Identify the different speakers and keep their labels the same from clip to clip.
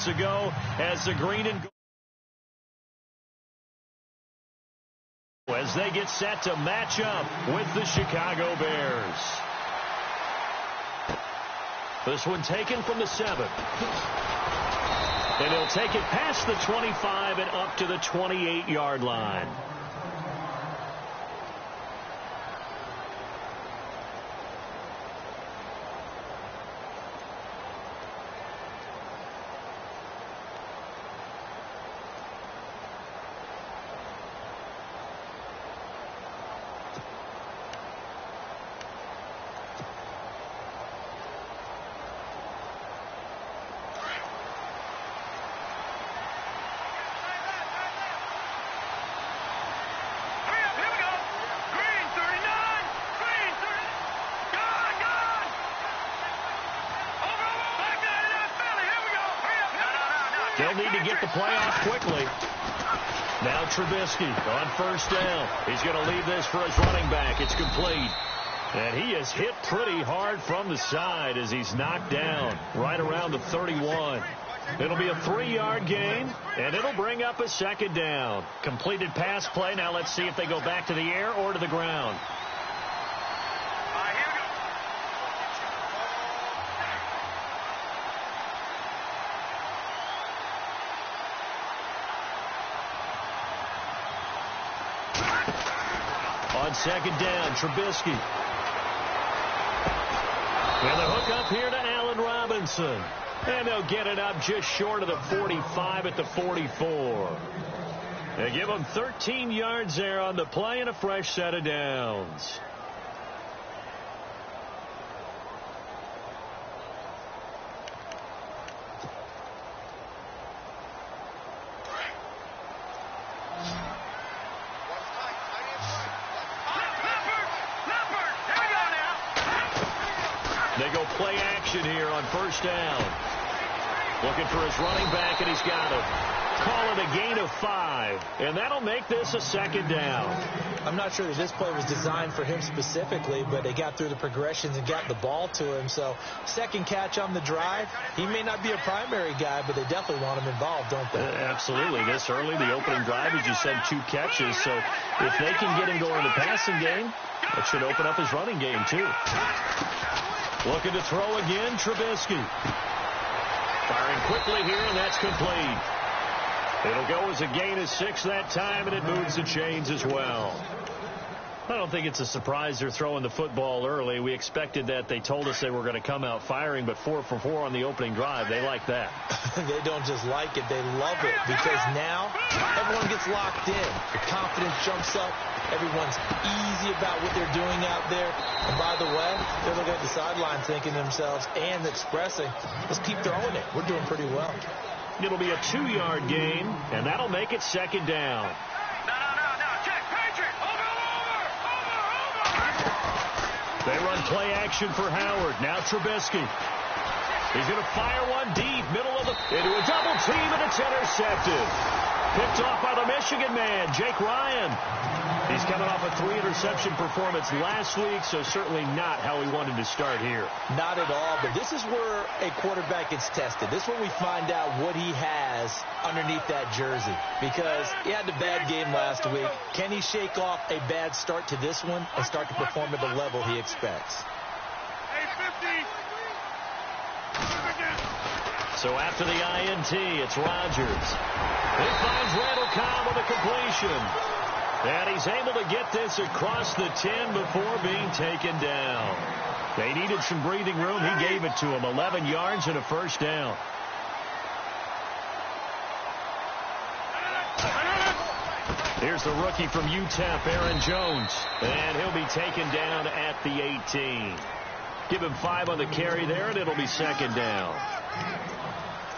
Speaker 1: minutes ago as the green and gold, as they get set to match up with the Chicago Bears. This one taken from the 7. And he'll take it past the 25 and up to the 28-yard line. They'll need to get the play off quickly. Now Trubisky on first down. He's going to leave this for his running back. It's complete. And he is hit pretty hard from the side as he's knocked down right around the 31. It'll be a 3-yard gain, and it'll bring up a second down. Completed pass play. Now let's see if they go back to the air or to the ground. On second down, Trubisky. And the hook up here to Allen Robinson. And they'll get it up just short of the 45 at the 44. They give them 13 yards there on the play and a fresh set of downs. They go play action here on first down. Looking for his running back, and he's got him. Call it a gain of 5, and that'll make this a second down.
Speaker 2: I'm not sure that this play was designed for him specifically, but they got through the progressions and got the ball to him. So second catch on the drive. He may not be a primary guy, but they definitely want him involved, don't they?
Speaker 1: Absolutely. This early, the opening drive, as you said, 2 catches. So if they can get him going in the passing game, that should open up his running game too. Looking to throw again, Trubisky. Firing quickly here, and that's complete. It'll go as a gain of 6 that time, and it moves the chains as well. I don't think it's a surprise they're throwing the football early. We expected that. They told us they were going to come out firing, but 4 for 4 on the opening drive. They like that.
Speaker 2: They don't just like it. They love it because now everyone gets locked in. The confidence jumps up. Everyone's easy about what they're doing out there. And by the way, they're looking at the sideline thinking to themselves and expressing, let's keep throwing it. We're doing pretty well.
Speaker 1: It'll be a 2-yard gain, and that'll make it second down. They run play action for Howard. Now Trubisky. He's going to fire one deep, middle of the, into a double team, and it's intercepted. Picked off by the Michigan man, Jake Ryan. He's coming off a 3-interception performance last week, so certainly not how he wanted to start here.
Speaker 2: Not at all, but this is where a quarterback gets tested. This is where we find out what he has underneath that jersey, because he had a bad game last week. Can he shake off a bad start to this one and start to perform at the level he expects?
Speaker 1: So after the INT, it's Rodgers. He finds Randall Cobb with a completion. And he's able to get this across the 10 before being taken down. They needed some breathing room. He gave it to him. 11 yards and a first down. Here's the rookie from UTEP, Aaron Jones. And he'll be taken down at the 18. Give him 5 on the carry there, and it'll be second down.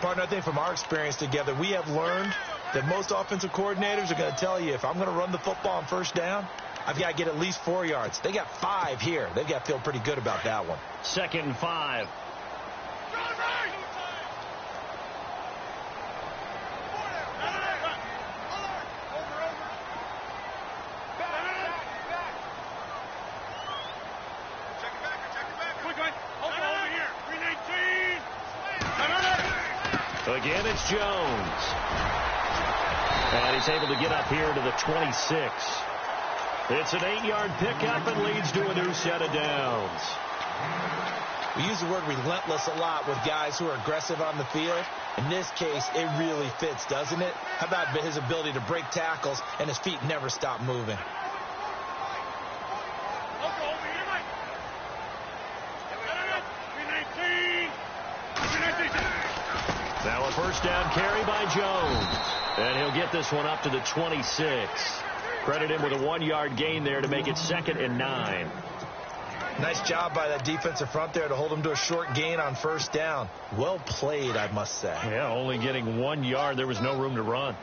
Speaker 2: Partner, I think from our experience together, we have learned that most offensive coordinators are going to tell you, if I'm going to run the football on first down, I've got to get at least 4 yards. They got 5 here. They've got to feel pretty good about that one.
Speaker 1: Second and 5. Again, it's Jones. And he's able to get up here to the 26. It's an 8-yard pickup and leads to a new set of downs.
Speaker 2: We use the word relentless a lot with guys who are aggressive on the field. In this case, it really fits, doesn't it? How about his ability to break tackles and his feet never stop moving?
Speaker 1: Now a first down carry by Jones. And he'll get this one up to the 26. Credit him with a 1-yard gain there to make it 2nd and 9.
Speaker 2: Nice job by that defensive front there to hold him to a short gain on first down. Well played, I must say.
Speaker 1: Yeah, only getting 1 yard. There was no room to run.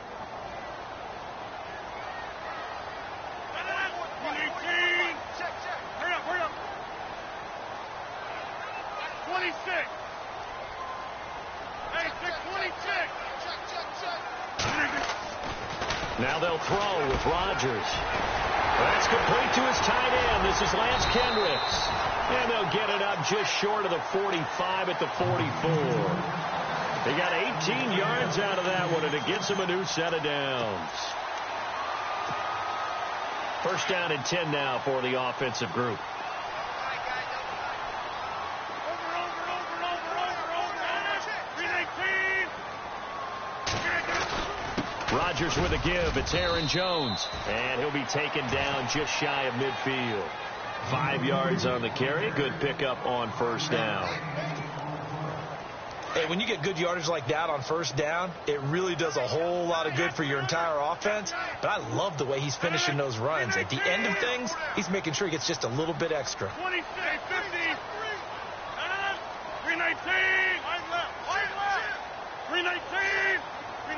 Speaker 1: Now they'll throw with Rodgers. That's complete to his tight end. This is Lance Kendricks. And they'll get it up just short of the 45 at the 44. They got 18 yards out of that one, and it gets them a new set of downs. First down and 10 now for the offensive group. Rodgers with a give. It's Aaron Jones. And he'll be taken down just shy of midfield. 5 yards on the carry. Good pickup on first down.
Speaker 2: Hey, when you get good yardage like that on first down, it really does a whole lot of good for your entire offense. But I love the way he's finishing those runs. At the end of things, he's making sure he gets just a little bit extra.
Speaker 3: 26, 50, 319, 319,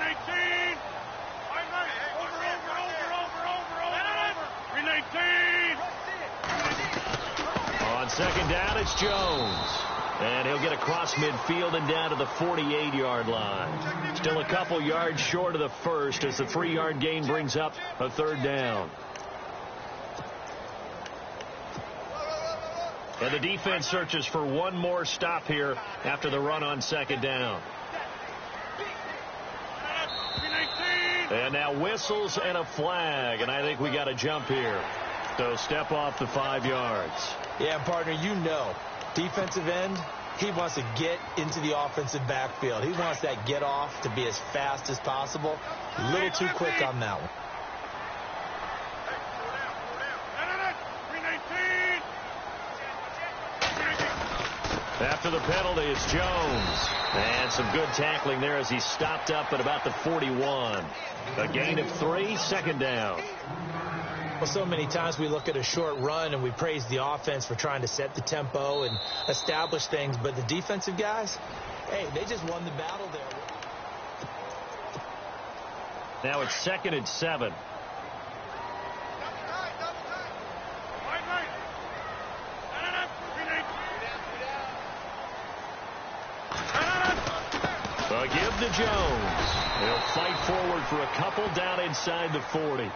Speaker 3: 319.
Speaker 1: On second down, it's Jones. And he'll get across midfield and down to the 48-yard line. Still a couple yards short of the first as the 3-yard gain brings up a third down. And the defense searches for one more stop here after the run on second down. And now whistles and a flag, and I think we got a jump here. So step off the 5 yards.
Speaker 2: Yeah, partner, you know, defensive end, he wants to get into the offensive backfield. He wants that get off to be as fast as possible. A little too quick on that one.
Speaker 1: After the penalty, it's Jones. And some good tackling there as he stopped up at about the 41. A gain of 3, second down.
Speaker 2: Well, so many times we look at a short run and we praise the offense for trying to set the tempo and establish things. But the defensive guys, hey, they just won the battle there.
Speaker 1: Now it's 2nd and 7. A give to Jones. He'll fight forward for a couple down inside the 40.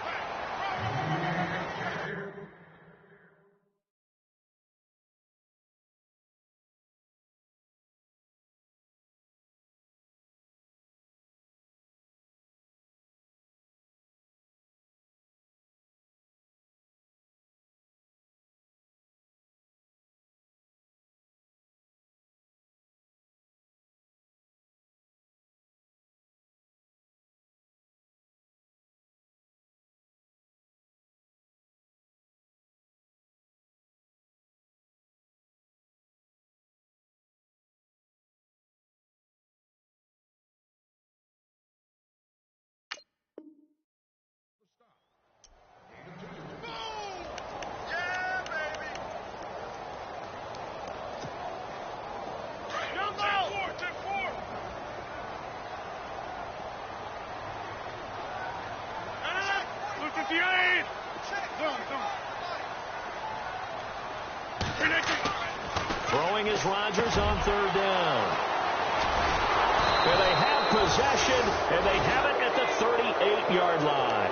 Speaker 1: Throwing is Rodgers on third down. Well, they have possession, and they have it at the 38-yard line.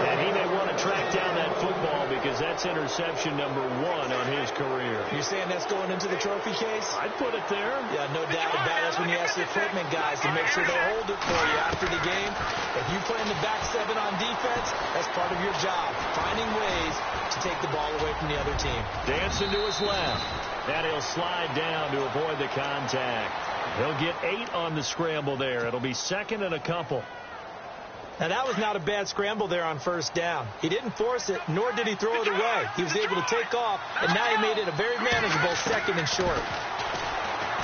Speaker 1: And he may want to track down that football because that's interception number 1 on his career.
Speaker 2: You're saying that's going into the trophy case?
Speaker 1: I'd put it there.
Speaker 2: Yeah, no doubt about it. That's when you ask the equipment guys to make sure they hold it for you after the game. If you play in the back 7 on defense, that's part of your job, finding ways to take the ball away from the other team.
Speaker 1: Dancing to his left. And he'll slide down to avoid the contact. He'll get 8 on the scramble there. It'll be 2nd and a couple.
Speaker 2: Now, that was not a bad scramble there on first down. He didn't force it, nor did he throw it away. He was able to take off, and now he made it a very manageable 2nd and short.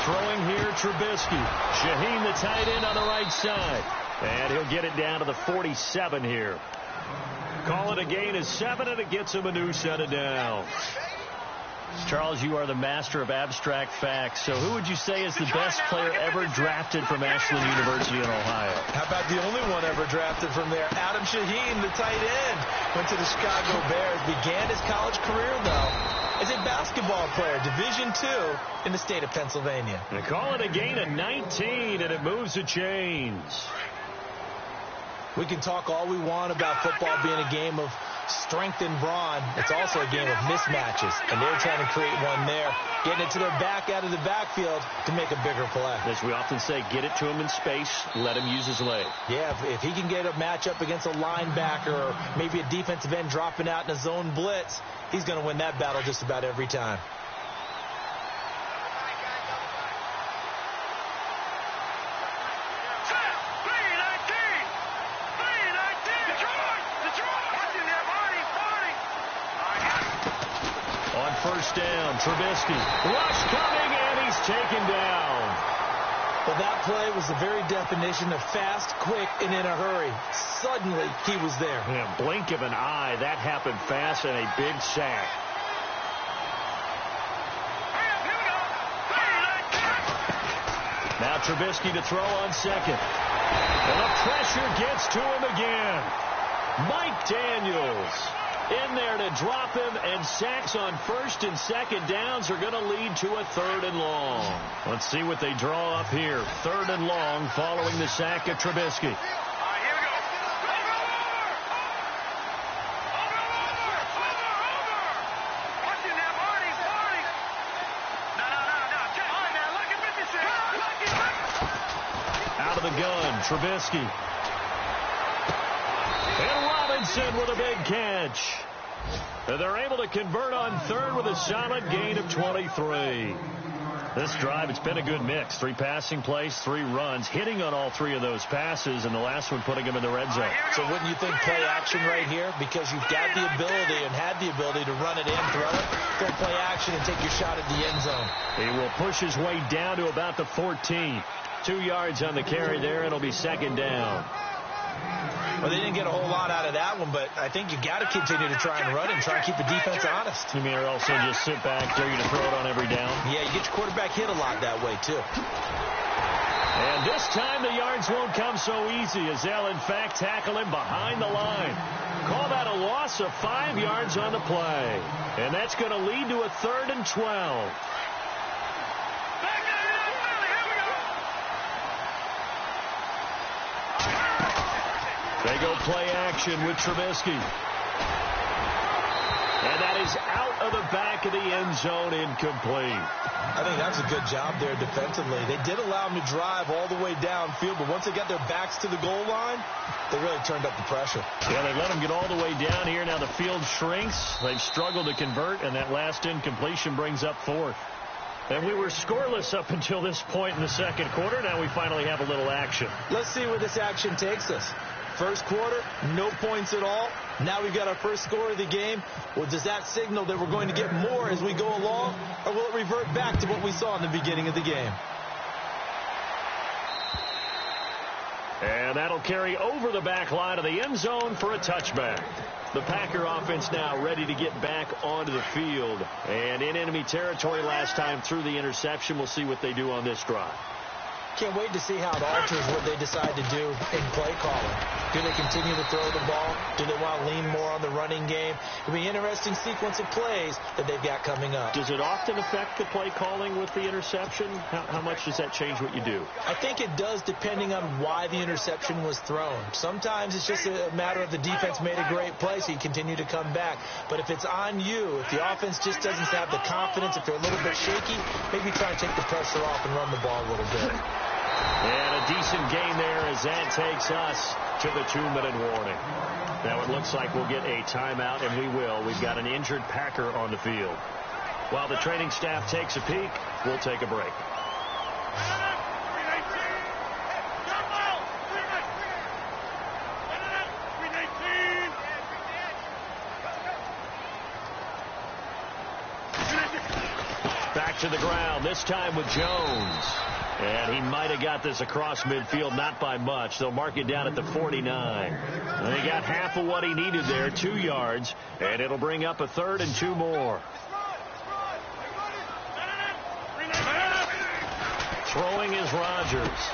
Speaker 1: Throwing here, Trubisky. Shaheen, the tight end, on the right side. And he'll get it down to the 47 here. Call it a gain of 7, and it gets him a new set of downs. Charles, you are the master of abstract facts. So who would you say is the best player ever drafted from Ashland University in Ohio?
Speaker 2: How about the only one ever drafted from there? Adam Shaheen, the tight end, went to the Chicago Bears. Began his college career, though, as a basketball player, Division II in the state of Pennsylvania.
Speaker 1: They call it a gain of 19, and it moves the chains.
Speaker 2: We can talk all we want about football being a game of strength and brawn. It's also a game of mismatches, and they're trying to create one there, getting it to their back out of the backfield to make a bigger play.
Speaker 1: As we often say, get it to him in space, let him use his leg.
Speaker 2: Yeah, if he can get a matchup against a linebacker or maybe a defensive end dropping out in a zone blitz, he's going to win that battle just about every time.
Speaker 1: First down, Trubisky. Rush coming, and he's taken down.
Speaker 2: Well, that play was the very definition of fast, quick, and in a hurry. Suddenly, he was there.
Speaker 1: Yeah, blink of an eye. That happened fast, and a big sack. Now Trubisky to throw on 2nd. And the pressure gets to him again. Mike Daniels in there to drop him, and sacks on 1st and 2nd downs are going to lead to a 3rd and long. Let's see what they draw up here. 3rd and long following the sack of Trubisky. Out of the gun, Trubisky. And Robinson with a big catch. And they're able to convert on 3rd with a solid gain of 23. This drive, it's been a good mix. 3 passing plays, 3 runs, hitting on all 3 of those passes, and the last one putting him in the red zone.
Speaker 2: So wouldn't you think play action right here? Because you've got the ability and had the ability to run it in, throw it, go play action, and take your shot at the end zone.
Speaker 1: He will push his way down to about the 14. 2 yards on the carry there. It'll be 2nd down.
Speaker 2: Well, they didn't get a whole lot out of that one, but I think you got to continue to try and run and try and keep the defense honest.
Speaker 1: You mean, or also just sit back, dare you to throw it on every down?
Speaker 2: Yeah, you get your quarterback hit a lot that way, too.
Speaker 1: And this time the yards won't come so easy as they'll, in fact, tackle him behind the line. Call that a loss of 5 yards on the play. And that's going to lead to a 3rd and 12. They go play action with Trubisky. And that is out of the back of the end zone, incomplete.
Speaker 2: I think that's a good job there defensively. They did allow them to drive all the way downfield, but once they got their backs to the goal line, they really turned up the pressure.
Speaker 1: Yeah, they let them get all the way down here. Now the field shrinks. They've struggled to convert, and that last incompletion brings up 4th. And we were scoreless up until this point in the 2nd quarter. Now we finally have a little action.
Speaker 2: Let's see where this action takes us. First quarter, no points at all. Now we've got our first score of the game. Well, does that signal that we're going to get more as we go along, or will it revert back to what we saw in the beginning of the game?
Speaker 1: And that'll carry over the back line of the end zone for a touchback. The Packer offense now ready to get back onto the field. And in enemy territory last time through the interception. We'll see what they do on this drive.
Speaker 2: Can't wait to see how it alters what they decide to do in play calling. Do they continue to throw the ball? Do they want to lean more on the running game? It'll be an interesting sequence of plays that they've got coming up.
Speaker 1: Does it often affect the play calling with the interception? How much does that change what you do?
Speaker 2: I think it does, depending on why the interception was thrown. Sometimes it's just a matter of the defense made a great play, so you continue to come back. But if it's on you, if the offense just doesn't have the confidence, if they're a little bit shaky, maybe try and take the pressure off and run the ball a little bit.
Speaker 1: And a decent gain there as that takes us to the 2-minute warning. Now it looks like we'll get a timeout, and we will. We've got an injured Packer on the field. While the training staff takes a peek, we'll take a break. Back to the ground, this time with Jones. And he might have got this across midfield, not by much. They'll mark it down at the 49. And they got half of what he needed there, 2 yards. And it'll bring up a 3rd and 2 more. Throwing is Rodgers.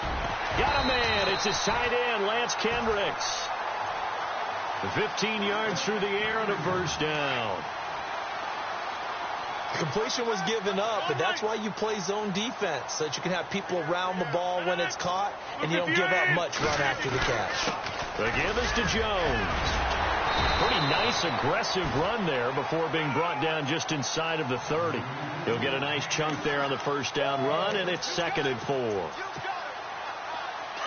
Speaker 1: Got a man. It's his tight end, Lance Kendricks. 15 yards through the air and a first down.
Speaker 2: Completion was given up, but that's why you play zone defense, so that you can have people around the ball when it's caught, and you don't give up much run after the catch.
Speaker 1: The give is to Jones. Pretty nice, aggressive run there before being brought down just inside of the 30. He'll get a nice chunk there on the first down run, and it's 2nd and 4.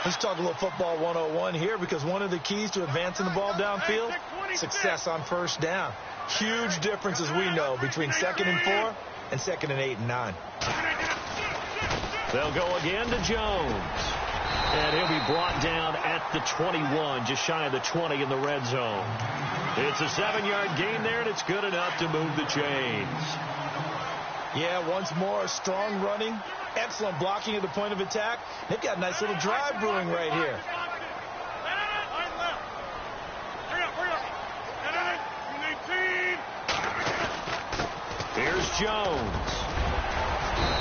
Speaker 2: Let's talk a little football 101 here, because one of the keys to advancing the ball downfield, success on first down. Huge difference, as we know, between 2nd and 4 and 2nd and 8 and 9.
Speaker 1: They'll go again to Jones. And he'll be brought down at the 21, just shy of the 20 in the red zone. It's a 7-yard gain there, and it's good enough to move the chains.
Speaker 2: Yeah, once more, strong running, excellent blocking at the point of attack. They've got a nice little drive brewing right here.
Speaker 1: Here's Jones.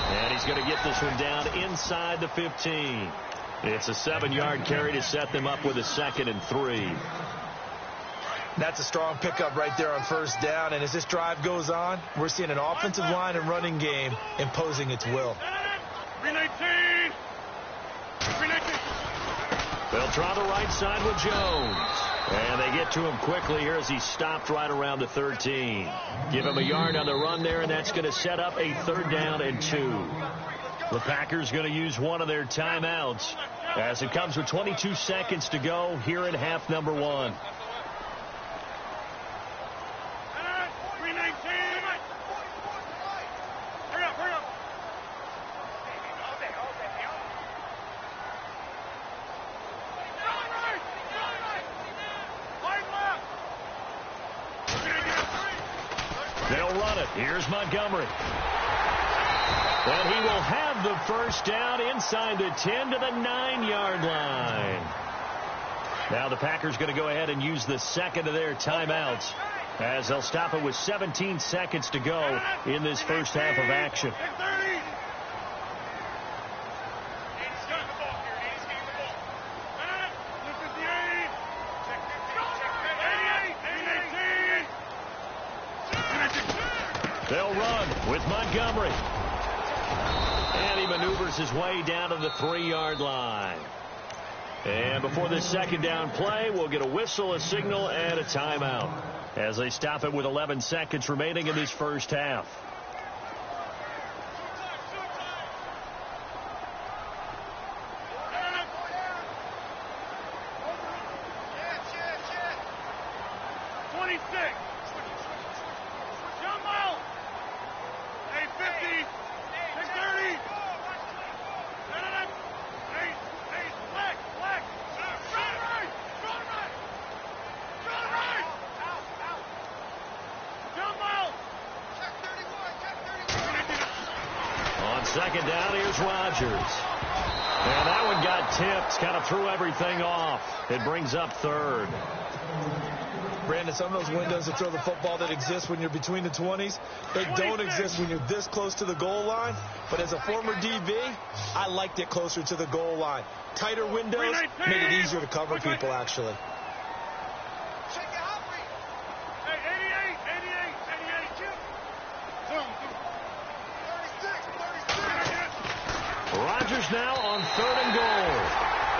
Speaker 1: And he's going to get this one down inside the 15. It's a 7-yard carry to set them up with a 2nd and 3.
Speaker 2: That's a strong pickup right there on first down. And as this drive goes on, we're seeing an offensive line and running game imposing its will.
Speaker 3: 319.
Speaker 1: They'll try the right side with Jones. And they get to him quickly here as he stopped right around the 13. Give him a yard on the run there, and that's going to set up a 3rd down and 2. The Packers going to use one of their timeouts as it comes with 22 seconds to go here in half number 1. They'll run it. Here's Montgomery. And he will have the first down inside the 10 to the 9-yard line. Now the Packers going to go ahead and use the 2nd of their timeouts as they'll stop it with 17 seconds to go in this first half of action. They'll run with Montgomery. And he maneuvers his way down to the 3-yard line. And before this 2nd down play, we'll get a whistle, a signal, and a timeout as they stop it with 11 seconds remaining in this first half. On 2nd down, here's Rodgers. And that one got tipped, kind of threw everything off. It brings up third.
Speaker 2: Brandon, some of those windows to throw the football that exist when you're between the 20s, they don't exist when you're this close to the goal line. But as a former DB, I liked it closer to the goal line. Tighter windows made it easier to cover people, actually.
Speaker 1: Rodgers now on 3rd and goal.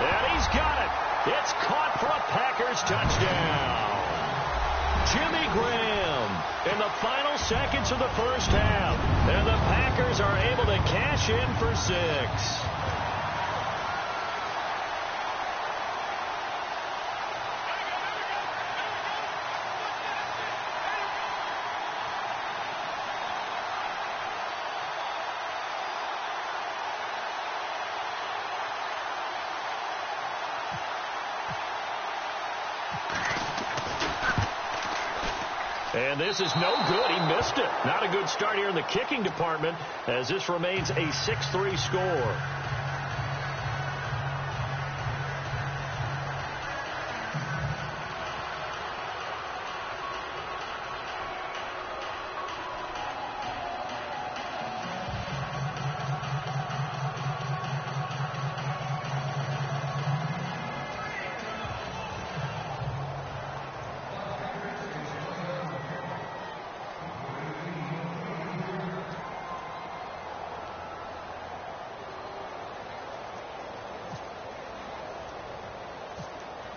Speaker 1: And he's got it. It's caught for a Packers touchdown. Jimmy Graham in the final seconds of the first half. And the Packers are able to cash in for 6. And this is no good. He missed it. Not a good start here in the kicking department as this remains a 6-3 score.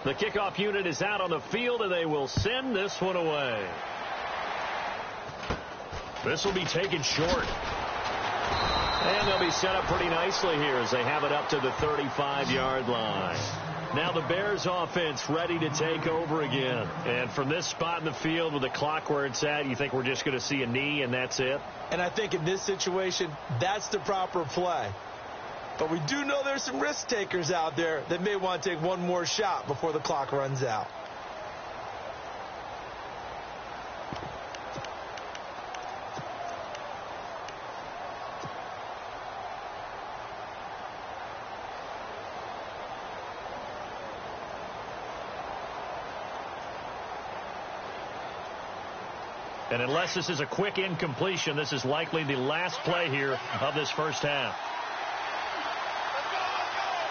Speaker 1: The kickoff unit is out on the field, and they will send this one away. This will be taken short. And they'll be set up pretty nicely here as they have it up to the 35-yard line. Now the Bears offense ready to take over again. And from this spot in the field with the clock where it's at, you think we're just going to see a knee and that's it?
Speaker 2: And I think in this situation, that's the proper play. But we do know there's some risk takers out there that may want to take one more shot before the clock runs out.
Speaker 1: And unless this is a quick incompletion, this is likely the last play here of this first half.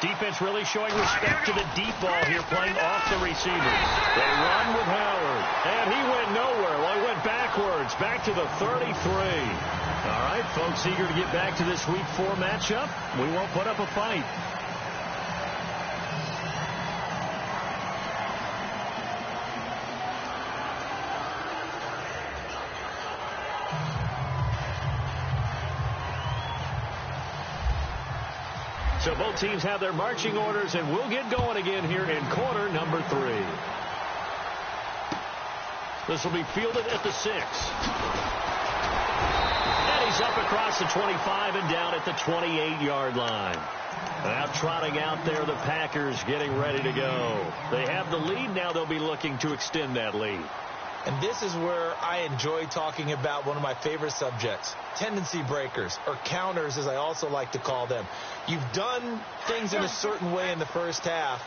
Speaker 1: Defense really showing respect to the deep ball here, playing off the receivers. They run with Howard, and he went nowhere. Well, he went backwards, back to the 33. All right, folks, eager to get back to this Week 4 matchup. We won't put up a fight. So both teams have their marching orders, and we'll get going again here in quarter number 3. This will be fielded at the 6. And he's up across the 25 and down at the 28-yard line. Now trotting out there, the Packers getting ready to go. They have the lead. Now they'll be looking to extend that lead.
Speaker 2: And this is where I enjoy talking about one of my favorite subjects, tendency breakers, or counters as I also like to call them. You've done things in a certain way in the first half,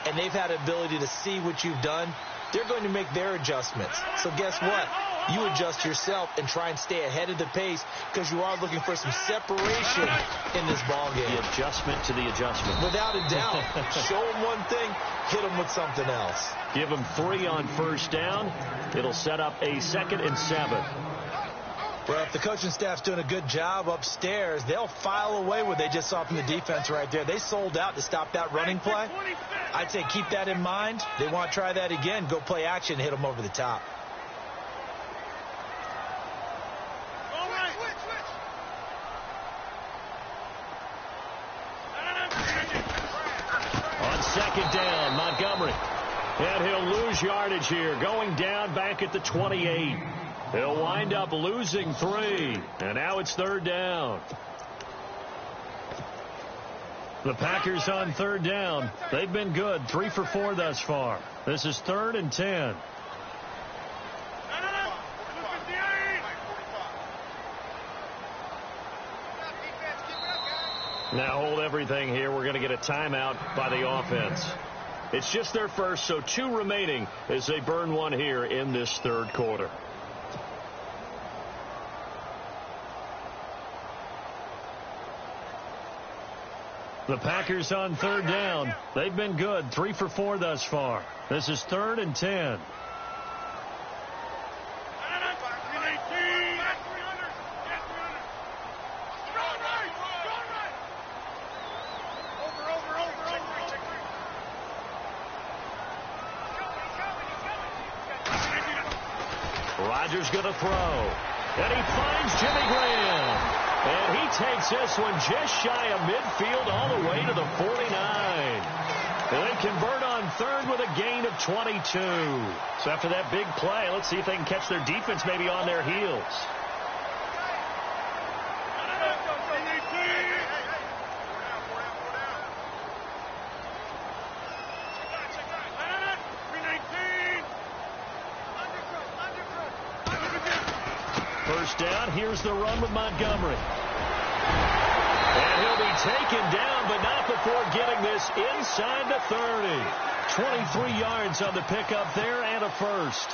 Speaker 2: and they've had ability to see what you've done. They're going to make their adjustments. So guess what? You adjust yourself and try and stay ahead of the pace because you are looking for some separation in this ballgame.
Speaker 1: The adjustment to the adjustment.
Speaker 2: Without a doubt. Show them one thing, hit them with something else.
Speaker 1: Give them 3 on first down. It'll set up a 2nd and 7.
Speaker 2: Well, if the coaching staff's doing a good job upstairs, they'll file away what they just saw from the defense right there. They sold out to stop that running play. I'd say keep that in mind. They want to try that again. Go play action, hit them over the top.
Speaker 1: On 2nd down, Montgomery. And he'll lose yardage here, going down back at the 28. He'll wind up losing 3. And now it's 3rd down. The Packers on 3rd down. They've been good, 3 for 4 thus far. This is 3rd and 10. Now hold everything here. We're going to get a timeout by the offense. It's just their first, so 2 remaining as they burn one here in this third quarter. The Packers on third down. They've been good, 3 for 4 thus far. This is 3rd and 10. Rodgers going to throw. And he finds Jimmy Graham. And he takes this one just shy of midfield all the way to the 49. And they convert on 3rd with a gain of 22. So after that big play, let's see if they can catch their defense maybe on their heels. First down, here's the run with Montgomery. And he'll be taken down, but not before getting this inside the 30. 23 yards on the pickup there and a first.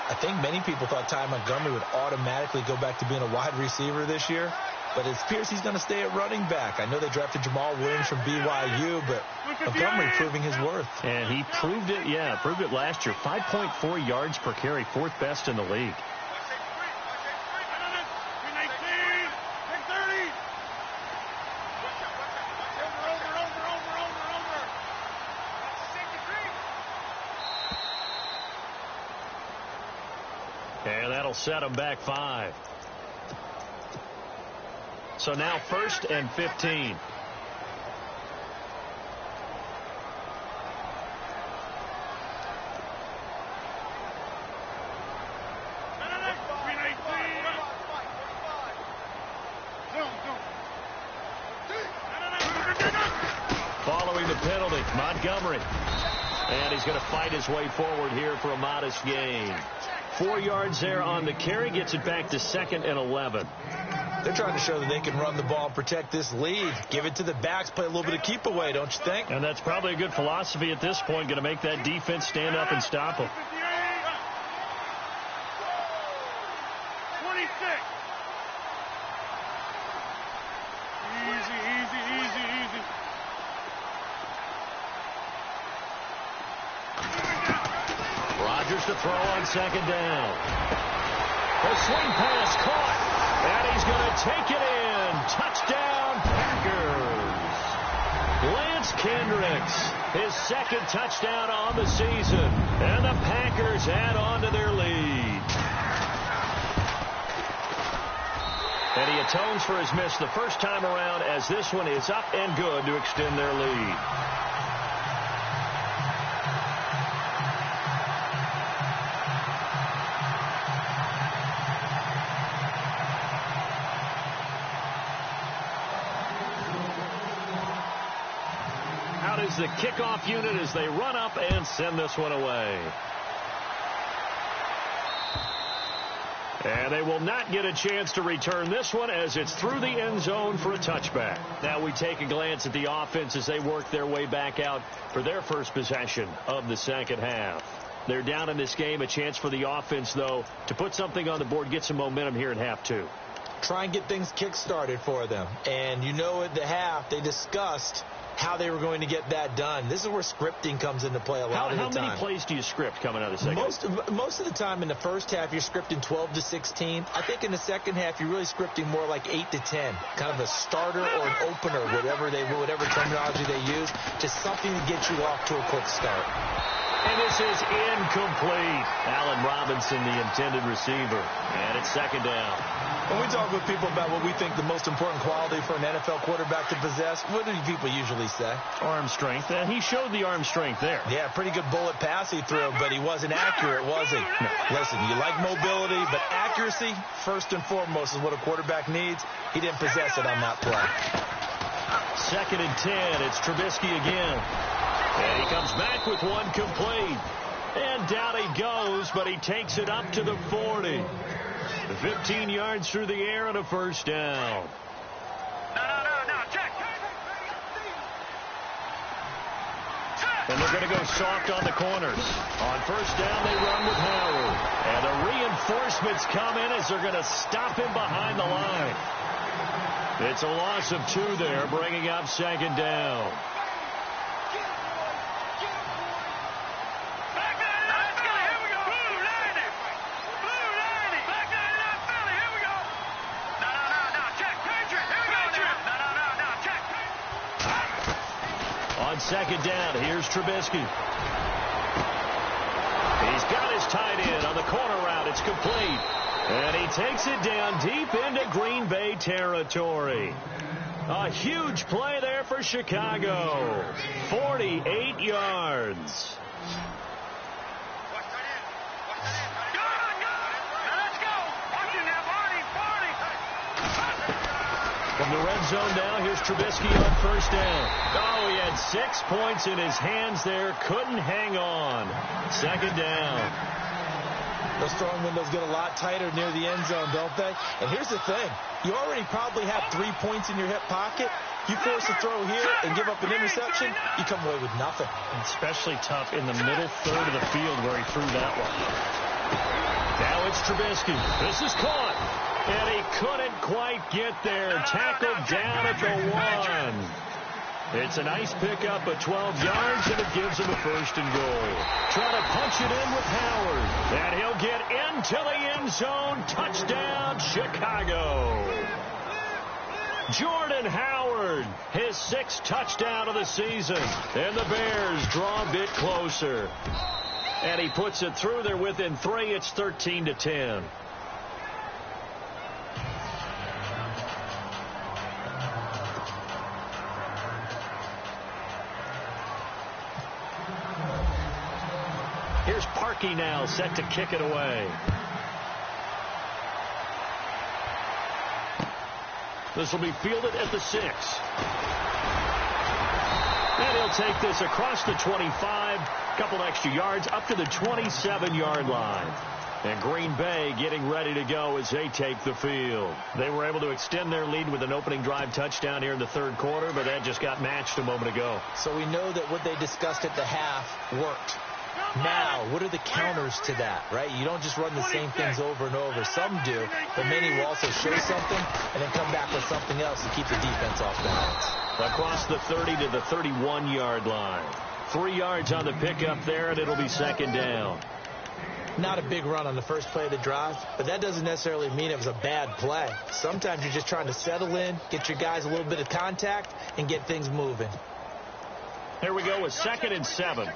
Speaker 2: I think many people thought Ty Montgomery would automatically go back to being a wide receiver this year, but it appears he's going to stay at running back. I know they drafted Jamal Williams from BYU, but Montgomery proving his worth.
Speaker 1: And he proved it, proved it last year. 5.4 yards per carry, 4th best in the league. And that'll set him back 5. So now 1st and 15. Following the penalty, Montgomery. And he's going to fight his way forward here for a modest gain. 4 yards there on the carry, gets it back to 2nd and 11.
Speaker 2: They're trying to show that they can run the ball and protect this lead. Give it to the backs, play a little bit of keep away, don't you think?
Speaker 1: And that's probably a good philosophy at this point, going to make that defense stand up and stop them.
Speaker 3: 26. Easy, easy, easy, easy.
Speaker 1: Rodgers to throw on 2nd down. The swing pass caught. And he's going to take it in. Touchdown, Packers. Lance Kendricks, his 2nd touchdown on the season. And the Packers add on to their lead. And he atones for his miss the first time around, as this one is up and good to extend their lead. Is the kickoff unit as they run up and send this one away. And they will not get a chance to return this one as it's through the end zone for a touchback. Now we take a glance at the offense as they work their way back out for their first possession of the second half. They're down in this game. A chance for the offense, though, to put something on the board, get some momentum here in half 2.
Speaker 2: Try and get things kick-started for them. And you know at the half they discussed how they were going to get that done. This is where scripting comes into play a lot of the time.
Speaker 1: How many plays do you script coming out of the second?
Speaker 2: Most of the time in the first half, you're scripting 12 to 16. I think in the second half, you're really scripting more like 8 to 10. Kind of a starter or an opener, whatever terminology they use, just something to get you off to a quick start.
Speaker 1: And this is incomplete. Allen Robinson, the intended receiver. And it's 2nd down.
Speaker 2: When we talk with people about what we think the most important quality for an NFL quarterback to possess, what do people usually say?
Speaker 1: Arm strength. And he showed the arm strength there.
Speaker 2: Yeah, pretty good bullet pass he threw, but he wasn't accurate, was he? No. Listen, you like mobility, but accuracy, first and foremost, is what a quarterback needs. He didn't possess it on that play.
Speaker 1: 2nd and 10. It's Trubisky again. And he comes back with one complete. And down he goes, but he takes it up to the 40. 15 yards through the air and a first down.
Speaker 3: No, check.
Speaker 1: And they're going to go soft on the corners. On first down, they run with Howard. And the reinforcements come in as they're going to stop him behind the line. It's a loss of 2 there, bringing up second down. On second down, here's Trubisky. He's got his tight end on the corner route. It's complete. And he takes it down deep into Green Bay territory. A huge play there for Chicago. 48 yards. From the red zone now, here's Trubisky on first down. Oh, he had 6 points in his hands there. Couldn't hang on. Second down.
Speaker 2: Those throwing windows get a lot tighter near the end zone, don't they? And here's the thing. You already probably have 3 points in your hip pocket. You force a throw here and give up an interception, you come away with nothing.
Speaker 1: Especially tough in the middle third of the field where he threw that one. Now it's Trubisky. This is caught. And he couldn't quite get there. Tackled down at the 1. It's a nice pickup of 12 yards, and it gives him a first and goal. Trying to punch it in with Howard. And he'll get into the end zone. Touchdown, Chicago. Jordan Howard, his 6th touchdown of the season. And the Bears draw a bit closer. And he puts it through. They're within 3. It's 13-10. Here's Parkey now, set to kick it away. This will be fielded at the 6. And he'll take this across the 25, couple extra yards, up to the 27-yard line. And Green Bay getting ready to go as they take the field. They were able to extend their lead with an opening drive touchdown here in the third quarter, but that just got matched a moment ago.
Speaker 2: So we know that what they discussed at the half worked. Now, what are the counters to that, right? You don't just run the same things over and over. Some do, but many will also show something and then come back with something else to keep the defense off balance.
Speaker 1: Across the 30 to the 31-yard line. 3 yards on the pickup there, and it'll be second down.
Speaker 2: Not a big run on the first play of the drive, but that doesn't necessarily mean it was a bad play. Sometimes you're just trying to settle in, get your guys a little bit of contact, and get things moving.
Speaker 1: Here we go with 2nd and 7.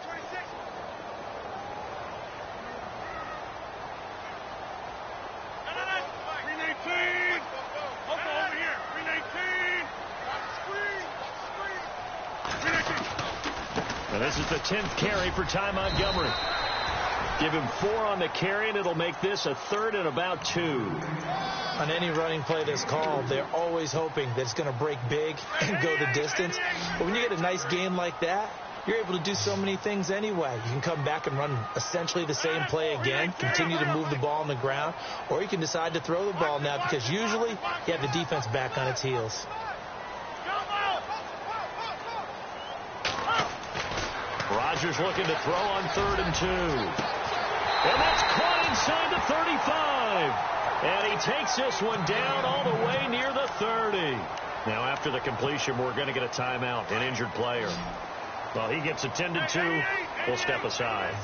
Speaker 1: And this is the 10th carry for Ty Montgomery. Give him 4 on the carry, and it'll make this a 3rd and about 2.
Speaker 2: On any running play that's called, they're always hoping that it's going to break big and go the distance. But when you get a nice game like that, you're able to do so many things anyway. You can come back and run essentially the same play again, continue to move the ball on the ground, or you can decide to throw the ball now because usually you have the defense back on its heels.
Speaker 1: Rodgers looking to throw on 3rd and 2. And that's caught inside the 35. And he takes this one down all the way near the 30. Now after the completion, we're going to get a timeout, an injured player. Well, he gets attended to. We'll step aside.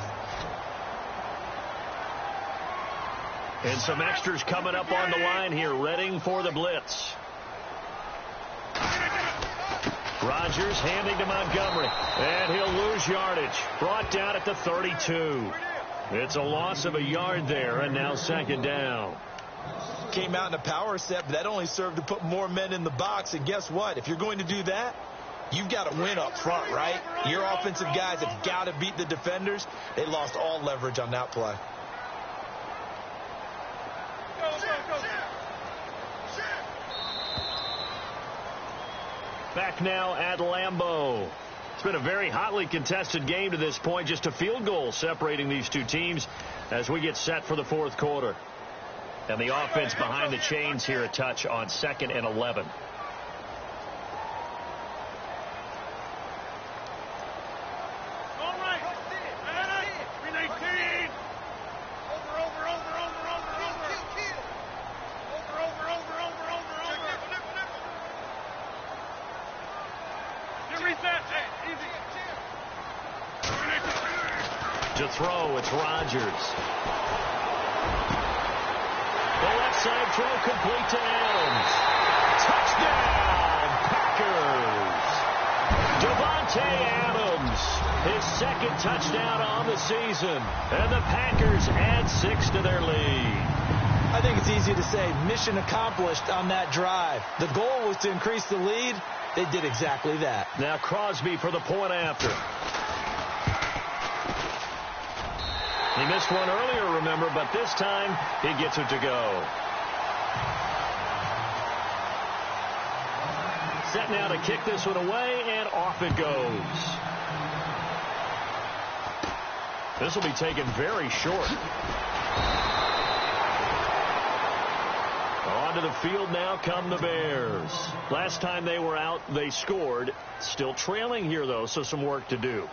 Speaker 1: And some extras coming up on the line here, readying for the blitz. Rodgers handing to Montgomery, and he'll lose yardage. Brought down at the 32. It's a loss of a yard there, and now second down.
Speaker 2: Came out in a power set, but that only served to put more men in the box. And guess what? If you're going to do that, you've got to win up front, right? Your offensive guys have got to beat the defenders. They lost all leverage on that play.
Speaker 1: Back now at Lambeau. It's been a very hotly contested game to this point. Just a field goal separating these two teams as we get set for the fourth quarter. And the offense behind the chains here, a touch on 2nd and 11. To throw, it's Rodgers. The left side throw complete to Adams. Touchdown, Packers. Devontae Adams, his second touchdown on the season. And the Packers add 6 to their lead.
Speaker 2: I think it's easy to say mission accomplished on that drive. The goal was to increase the lead. They did exactly that.
Speaker 1: Now Crosby for the point after. He missed one earlier, remember, but this time he gets it to go. Set now to kick this one away, and off it goes. This will be taken very short. Onto the field now come the Bears. Last time they were out, they scored. Still trailing here, though, so some work to do.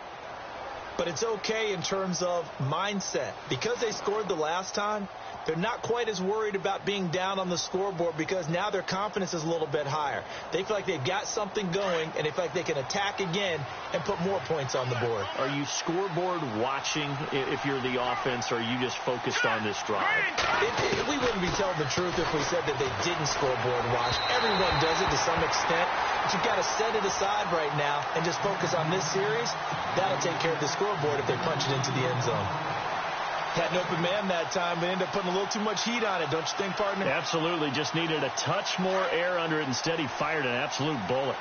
Speaker 2: But it's okay in terms of mindset. Because they scored the last time, they're not quite as worried about being down on the scoreboard because now their confidence is a little bit higher. They feel like they've got something going, and they feel like they can attack again and put more points on the board.
Speaker 1: Are you scoreboard watching if you're the offense, or are you just focused on this drive?
Speaker 2: We wouldn't be telling the truth if we said that they didn't scoreboard watch. Everyone does it to some extent. But you've got to set it aside right now and just focus on this series. That'll take care of the scoreboard if they punch it into the end zone. Had an open man that time, but ended up putting a little too much heat on it, don't you think, partner?
Speaker 1: Absolutely. Just needed a touch more air under it. Instead, he fired an absolute bullet.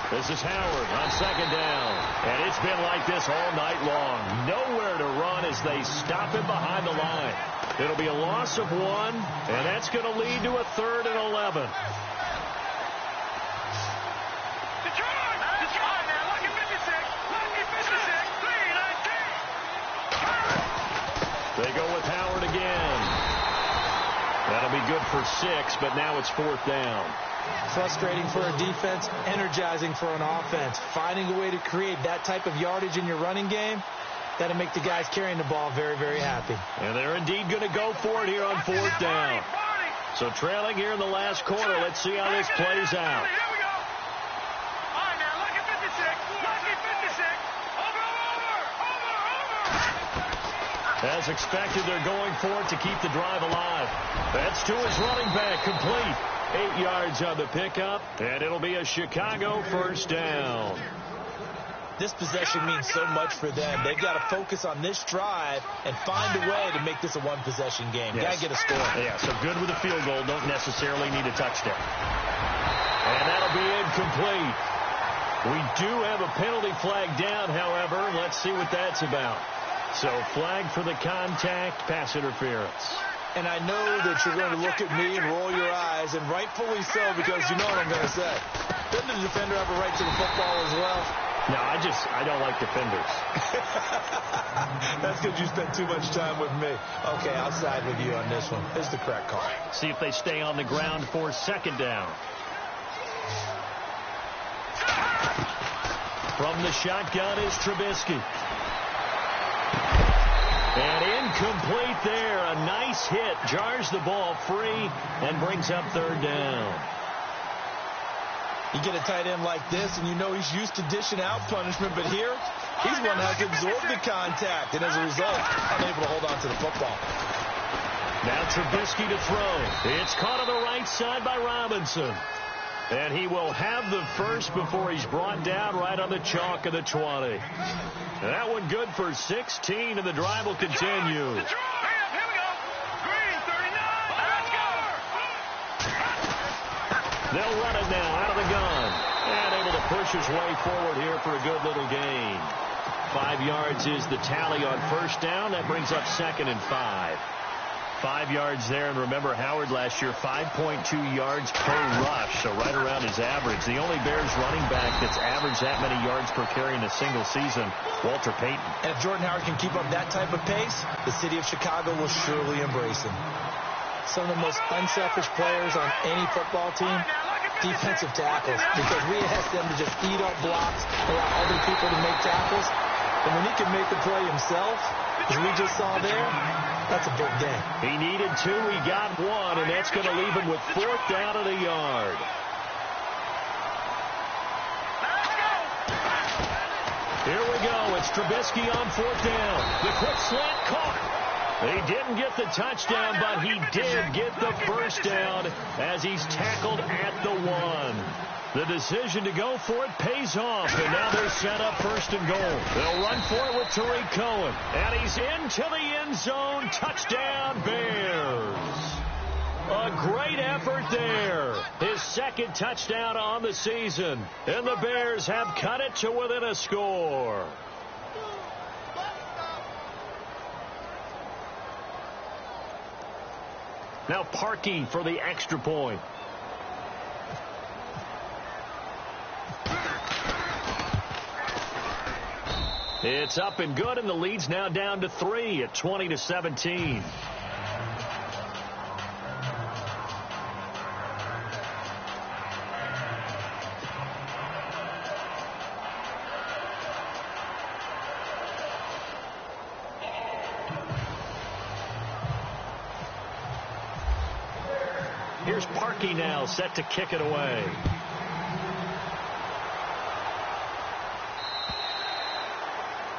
Speaker 1: This is Howard on second down. And it's been like this all night long. Nowhere to run as they stop him behind the line. It'll be a loss of 1, and that's going to lead to a 3rd and 11. They go with Howard again. That'll be good for 6, but now it's 4th down.
Speaker 2: Frustrating for a defense, energizing for an offense. Finding a way to create that type of yardage in your running game, that'll make the guys carrying the ball very, very happy.
Speaker 1: And they're indeed going to go for it here on 4th down. So trailing here in the last quarter. Let's see how this plays out. As expected, they're going for it to keep the drive alive. That's to his running back, complete. 8 yards on the pickup, and it'll be a Chicago 1st down.
Speaker 2: This possession means so much for them. They've got to focus on this drive and find a way to make this a one-possession game.
Speaker 1: Yes.
Speaker 2: Got to get a score.
Speaker 1: Yeah, so good with a field goal. Don't necessarily need a touchdown. And that'll be incomplete. We do have a penalty flag down, however. Let's see what that's about. So flag for the contact, pass interference.
Speaker 2: And I know that you're going to look at me and roll your eyes, and rightfully so, because you know what I'm going to say. Doesn't the defender have a right to the football as well?
Speaker 1: No, I don't like defenders.
Speaker 2: That's because you spent too much time with me. Okay, I'll side with you on this one. This is the correct call.
Speaker 1: See if they stay on the ground for 2nd down. From the shotgun is Trubisky. And incomplete there. A nice hit. Jars the ball free and brings up 3rd down.
Speaker 2: You get a tight end like this, and you know he's used to dishing out punishment, but here, he's one that has to absorb the contact, and as a result, unable to hold on to the football.
Speaker 1: Now Trubisky to throw. It's caught on the right side by Robinson. And he will have the first before he's brought down right on the chalk of the 20. And that one good for 16, and the drive will continue. They'll run it now out of the gun. And able to push his way forward here for a good little gain. 5 yards is the tally on 1st down. That brings up 2nd and 5. 5 yards there, and remember Howard last year, 5.2 yards per rush, so right around his average. The only Bears running back that's averaged that many yards per carry in a single season, Walter Payton.
Speaker 2: And if Jordan Howard can keep up that type of pace, the city of Chicago will surely embrace him. Some of the most unselfish players on any football team, defensive tackles, because we ask them to just eat up blocks, allow other people to make tackles, and when he can make the play himself, as we just saw there, that's a big game.
Speaker 1: He needed 2. He got 1, and that's going to leave him with 4th down and a yard. It's Trubisky on 4th down. The quick slant caught. He didn't get the touchdown, but he did get the first down as he's tackled at the 1. The decision to go for it pays off, and now they're set up 1st and goal. They'll run for it with Tariq Cohen, and he's into the end zone. Touchdown, Bears. A great effort there. His 2nd touchdown on the season, and the Bears have cut it to within a score. Now Parkey for the extra point. It's up and good, and the lead's now down to 3 at 20-17. Here's Parkey now, set to kick it away.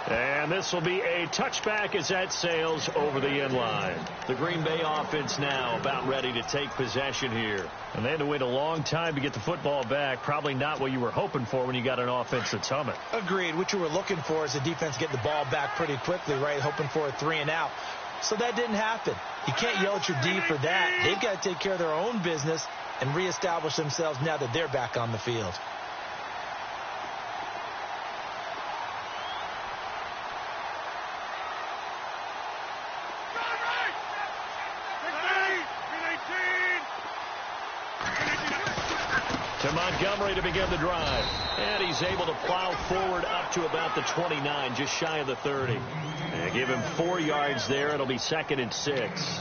Speaker 1: And this will be a touchback as that sails over the end line. The Green Bay offense now about ready to take possession here. And they had to wait a long time to get the football back. Probably not what you were hoping for when you got an offense that's humming.
Speaker 2: Agreed. What you were looking for is the defense getting the ball back pretty quickly, right? Hoping for a 3 and out. So that didn't happen. You can't yell at your D for that. They've got to take care of their own business and reestablish themselves now that they're back on the field.
Speaker 1: To Montgomery to begin the drive. And he's able to plow forward up to about the 29, just shy of the 30. And give him 4 yards there. It'll be 2nd and 6.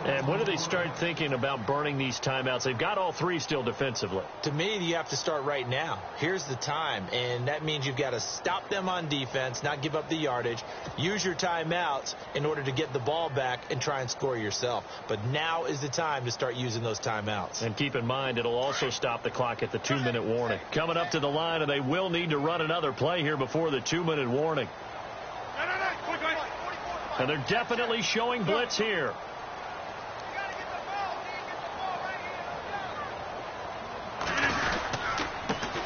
Speaker 1: And when do they start thinking about burning these timeouts? They've got all 3 still defensively.
Speaker 2: To me, you have to start right now. Here's the time, and that means you've got to stop them on defense, not give up the yardage, use your timeouts in order to get the ball back and try and score yourself. But now is the time to start using those timeouts.
Speaker 1: And keep in mind, it'll also stop the clock at the 2-minute warning. Coming up to the line, and they will need to run another play here before the 2-minute warning. And they're definitely showing blitz here.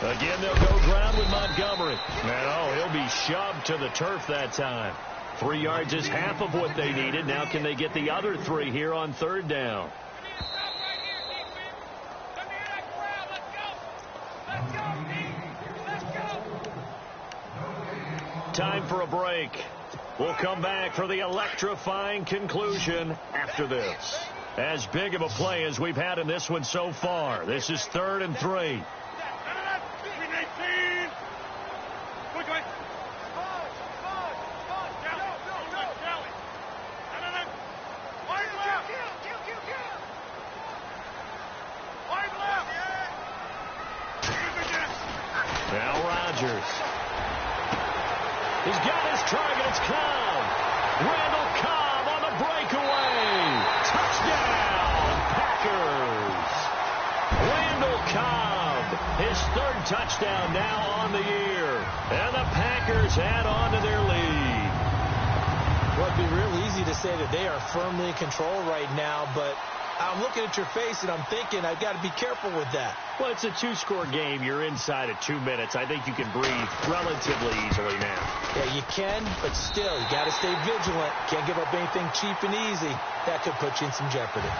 Speaker 1: Again, they'll go ground with Montgomery. And, he'll be shoved to the turf that time. 3 yards is half of what they needed. Now can they get the other 3 here on 3rd down? Time for a break. We'll come back for the electrifying conclusion after this. As big of a play as we've had in this one so far. This is 3rd and 3. Now Rodgers. He's got his target. It's Cobb. Randall Cobb on the breakaway. Touchdown, Packers. Randall Cobb, his 3rd touchdown now on the year. And the Packers add on to their lead.
Speaker 2: Well, it'd be real easy to say that they are firmly in control right now, but I'm looking at your face and I'm thinking I've got to be careful with that.
Speaker 1: Well, it's a 2-score game. You're inside at 2 minutes. I think you can breathe relatively easily now.
Speaker 2: Yeah, you can, but still, you got to stay vigilant. Can't give up anything cheap and easy. That could put you in some jeopardy.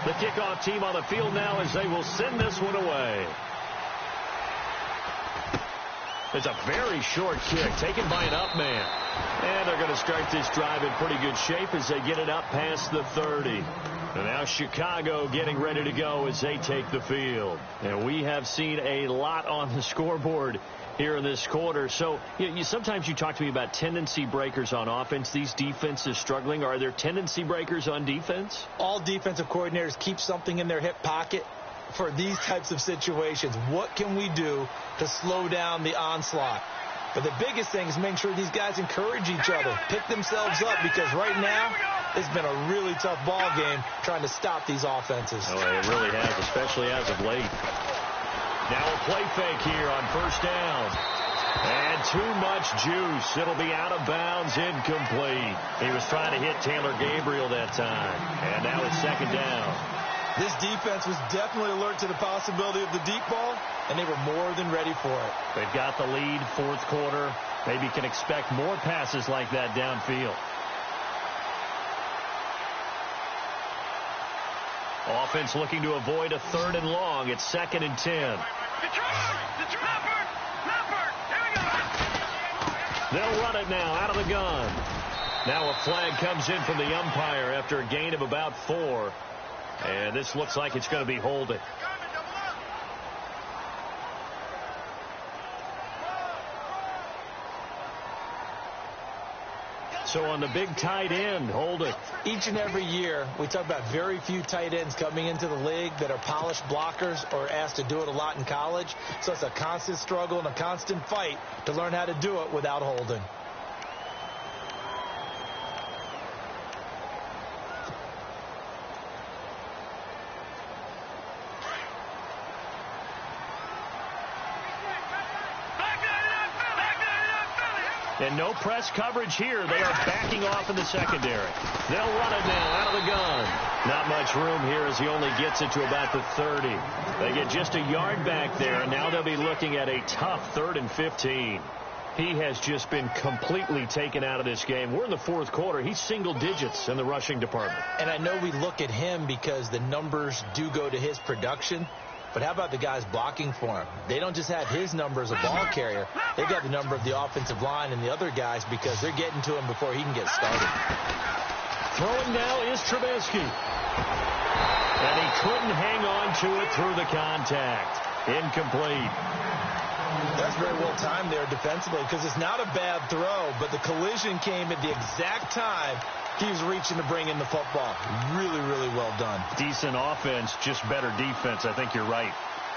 Speaker 1: The kickoff team on the field now as they will send this one away. It's a very short kick taken by an up man. And they're going to start this drive in pretty good shape as they get it up past the 30. And now Chicago getting ready to go as they take the field. And we have seen a lot on the scoreboard here in this quarter. So sometimes you talk to me about tendency breakers on offense. These defenses struggling. Are there tendency breakers on defense?
Speaker 2: All defensive coordinators keep something in their hip pocket for these types of situations. What can we do to slow down the onslaught? But the biggest thing is making sure these guys encourage each other, pick themselves up, because right now It's been a really tough ball game trying to stop these offenses.
Speaker 1: Oh, it really has, especially as of late. Now a play fake here on first down. And too much juice. It'll be out of bounds, incomplete. He was trying to hit Taylor Gabriel that time. And now it's second down.
Speaker 2: This defense was definitely alert to the possibility of the deep ball, and they were more than ready for it.
Speaker 1: They've got the lead, fourth quarter. Maybe can expect more passes like that downfield. Offense looking to avoid a 3rd and long. It's 2nd and 10. They'll run it now out of the gun. Now a flag comes in from the umpire after a gain of about 4. And this looks like it's going to be holding. So on the big tight end, hold it.
Speaker 2: Each and every year, we talk about very few tight ends coming into the league that are polished blockers or asked to do it a lot in college. So it's a constant struggle and a constant fight to learn how to do it without holding.
Speaker 1: And no press coverage here. They are backing off in the secondary. They'll run it now out of the gun. Not much room here as he only gets it to about the 30. They get just a yard back there, and now they'll be looking at a tough 3rd and 15. He has just been completely taken out of this game. We're in the fourth quarter. He's single digits in the rushing department.
Speaker 2: And I know we look at him because the numbers do go to his production. But how about the guys blocking for him? They don't just have his number as a ball carrier. They've got the number of the offensive line and the other guys because they're getting to him before he can get started.
Speaker 1: Throwing now is Trubisky. And he couldn't hang on to it through the contact. Incomplete.
Speaker 2: That's very well timed there defensively because it's not a bad throw, but the collision came at the exact time he was reaching to bring in the football. Really, really well done.
Speaker 1: Decent offense, just better defense. I think you're right.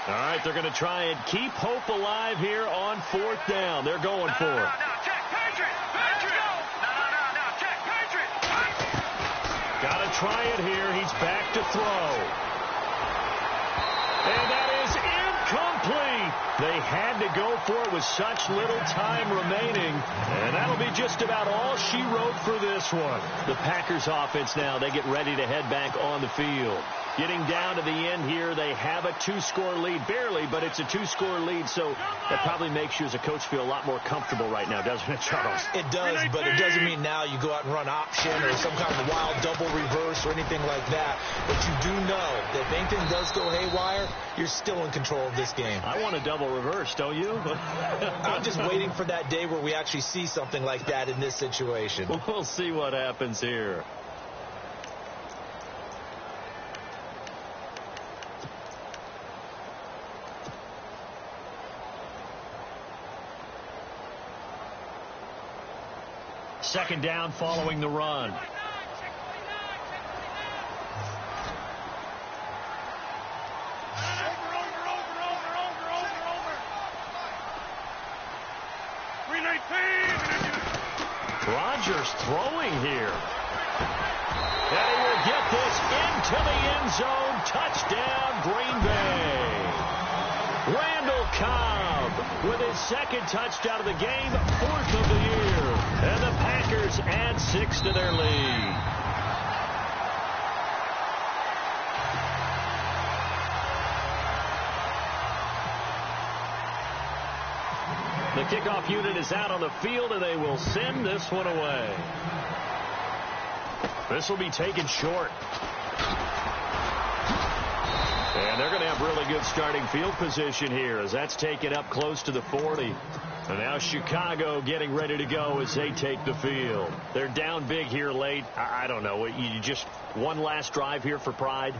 Speaker 1: All right, they're going to try and keep hope alive here on 4th down. They're going for it. Got to try it here. He's back to throw. And that is incomplete. They had to go for it with such little time remaining. And that'll be just about all she wrote for this one. The Packers offense now, they get ready to head back on the field. Getting down to the end here, they have a 2-score lead. Barely, but it's a 2-score lead, so that probably makes you as a coach feel a lot more comfortable right now, doesn't it, Charles?
Speaker 2: It does, but it doesn't mean now you go out and run option or some kind of wild double reverse or anything like that. But you do know that if anything does go haywire, you're still in control of this game.
Speaker 1: I want a double reverse, don't you?
Speaker 2: I'm just waiting for that day where we actually see something like that in this situation.
Speaker 1: We'll see what happens here. Second down following the run.
Speaker 3: Over. 319.
Speaker 1: Rodgers throwing here. And he will get this into the end zone. Touchdown, Green Bay. Randall Cobb with his second touchdown of the game, 4th of the year. And the Packers add 6 to their lead. The kickoff unit is out on the field, and they will send this one away. This will be taken short. And they're going to have really good starting field position here as that's taken up close to the 40. And now Chicago getting ready to go as they take the field. They're down big here late. I don't know. You just one last drive here for pride?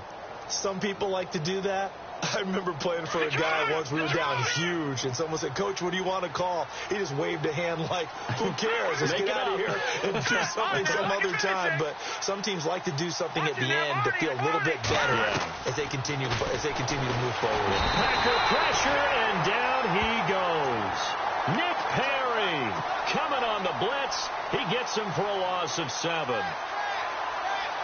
Speaker 2: Some people like to do that. I remember playing for a guy once. We were down huge, and someone said, "Coach, what do you want to call?" He just waved a hand like, "Who cares? Let's get out of here and do something some other time." But some teams like to do something at the end to feel a little bit better as they continue to move forward.
Speaker 1: Packer pressure, and down he goes. Nick Perry coming on the blitz. He gets him for a loss of 7.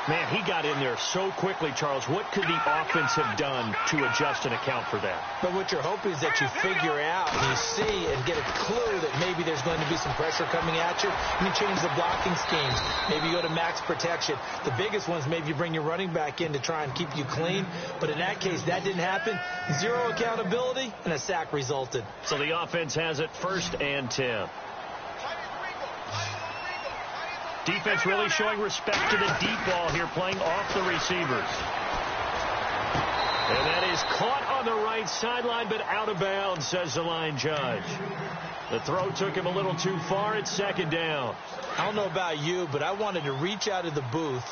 Speaker 1: Man, he got in there so quickly, Charles. What could the offense have done to adjust and account for that?
Speaker 2: But what you're hoping is that you figure out, you see, and get a clue that maybe there's going to be some pressure coming at you, and you change the blocking schemes. Maybe you go to max protection. The biggest ones, maybe you bring your running back in to try and keep you clean. But in that case, that didn't happen. Zero accountability, and a sack resulted.
Speaker 1: So the offense has it 1st and 10. Defense really showing respect to the deep ball here, playing off the receivers. And that is caught on the right sideline, but out of bounds, says the line judge. The throw took him a little too far. It's 2nd down.
Speaker 2: I don't know about you, but I wanted to reach out of the booth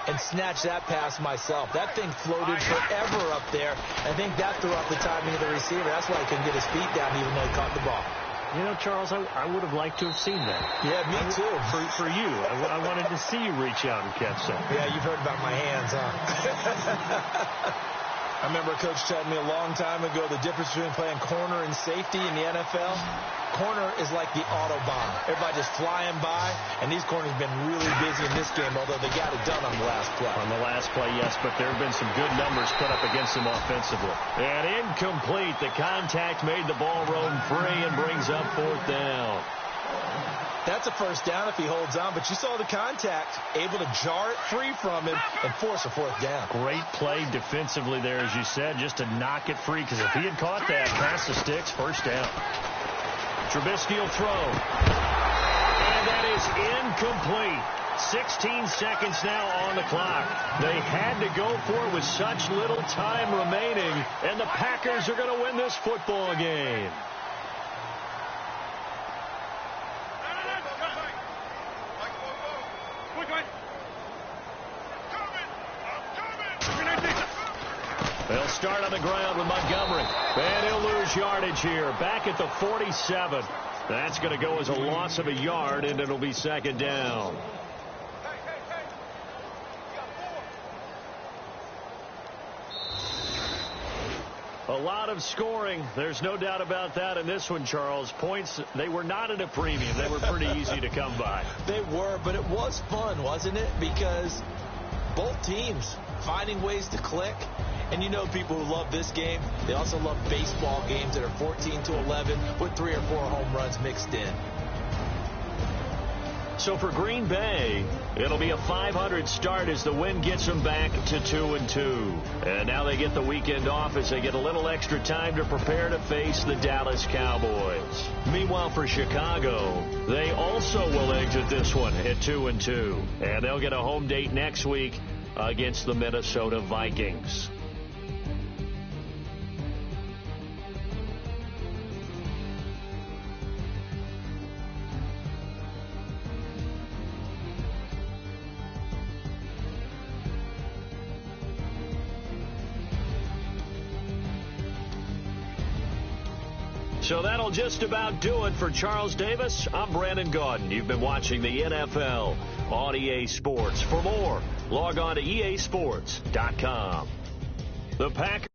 Speaker 2: and snatch that pass myself. That thing floated forever up there. I think that threw off the timing of the receiver. That's why he couldn't get his feet down even though he caught the ball.
Speaker 1: You know, Charles, I would have liked to have seen that.
Speaker 2: Yeah, me too.
Speaker 1: For you. I wanted to see you reach out and catch that.
Speaker 2: Yeah, you've heard about my hands, huh? I remember a coach telling me a long time ago the difference between playing corner and safety in the NFL. Corner is like the Autobahn. Everybody just flying by, and these corners have been really busy in this game, although they got it done on the last play.
Speaker 1: On the last play, yes, but there have been some good numbers put up against them offensively. And incomplete. The contact made the ball roam free and brings up 4th down.
Speaker 2: That's a 1st down if he holds on, but you saw the contact, able to jar it free from him and force a 4th down.
Speaker 1: Great play defensively there, as you said, just to knock it free, because if he had caught that, past the sticks, 1st down. Trubisky will throw. And that is incomplete. 16 seconds now on the clock. They had to go for it with such little time remaining, and the Packers are going to win this football game. They'll start on the ground with Montgomery. And he'll lose yardage here. Back at the 47. That's going to go as a loss of a yard, and it'll be 2nd down. A lot of scoring. There's no doubt about that in this one, Charles. Points, they were not at a premium. They were pretty easy to come by.
Speaker 2: They were, but it was fun, wasn't it? Because both teams finding ways to click. And you know people who love this game, they also love baseball games that are 14-11 with 3 or 4 home runs mixed in.
Speaker 1: So for Green Bay, it'll be a .500 start as the win gets them back to 2-2. And now they get the weekend off as they get a little extra time to prepare to face the Dallas Cowboys. Meanwhile, for Chicago, they also will exit this one at 2-2. And they'll get a home date next week against the Minnesota Vikings. So that'll just about do it for Charles Davis. I'm Brandon Gaudin. You've been watching the NFL on EA Sports. For more, log on to easports.com. The Packers.